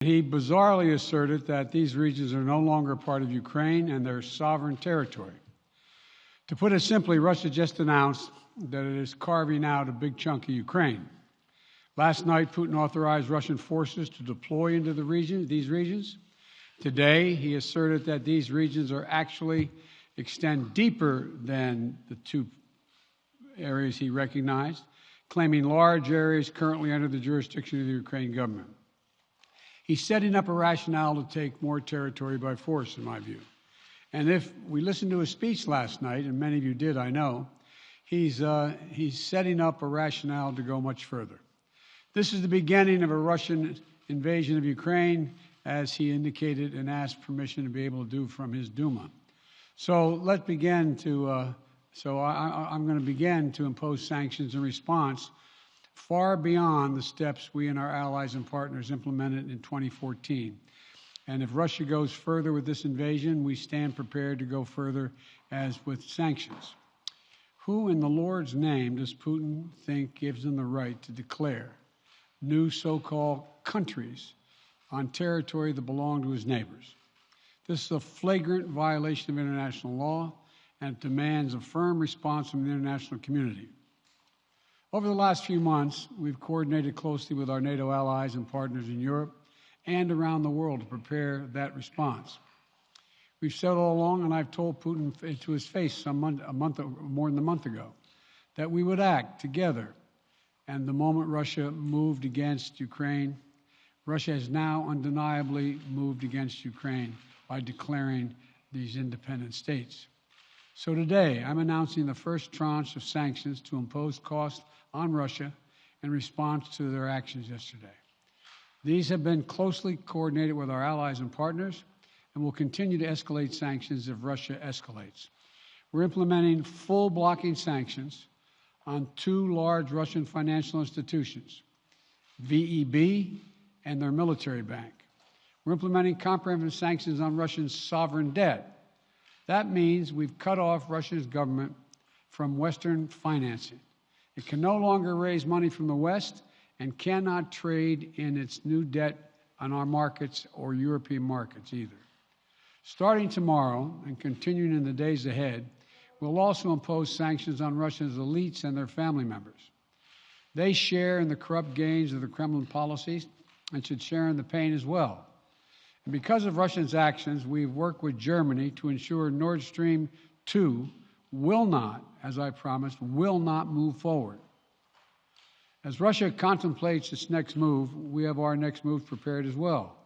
He bizarrely asserted that these regions are no longer part of Ukraine and their sovereign territory. To put it simply, Russia just announced that it is carving out a big chunk of Ukraine. Last night, Putin authorized Russian forces to deploy into these regions. Today, he asserted that these regions actually extend deeper than the two areas he recognized, claiming large areas currently under the jurisdiction of the Ukrainian government. He's setting up a rationale to take more territory by force, in my view. And if we listened to his speech last night, and many of you did, I know, he's setting up a rationale to go much further. This is the beginning of a Russian invasion of Ukraine, as he indicated and asked permission to be able to do from his Duma. So let's begin to, I'm going to begin to impose sanctions in response far beyond the steps we and our allies and partners implemented in 2014. And if Russia goes further with this invasion, we stand prepared to go further as with sanctions. Who in the Lord's name does Putin think gives him the right to declare new so-called countries on territory that belong to his neighbors? This is a flagrant violation of international law, and it demands a firm response from the international community. Over the last few months, we've coordinated closely with our NATO allies and partners in Europe and around the world to prepare that response. We've said all along, and I've told Putin to his face more than a month ago, that we would act together. And the moment Russia moved against Ukraine, Russia has now undeniably moved against Ukraine by declaring these independent states. So today, I'm announcing the first tranche of sanctions to impose costs on Russia in response to their actions yesterday. These have been closely coordinated with our allies and partners and will continue to escalate sanctions if Russia escalates. We're implementing full blocking sanctions on two large Russian financial institutions, VEB and their military bank. We're implementing comprehensive sanctions on Russian sovereign debt. That means we've cut off Russia's government from Western financing. It can no longer raise money from the West and cannot trade in its new debt on our markets or European markets either. Starting tomorrow and continuing in the days ahead, we'll also impose sanctions on Russia's elites and their family members. They share in the corrupt gains of the Kremlin policies and should share in the pain as well. And because of Russia's actions, we've worked with Germany to ensure Nord Stream 2 will not, as I promised, will not move forward. As Russia contemplates its next move, we have our next move prepared as well.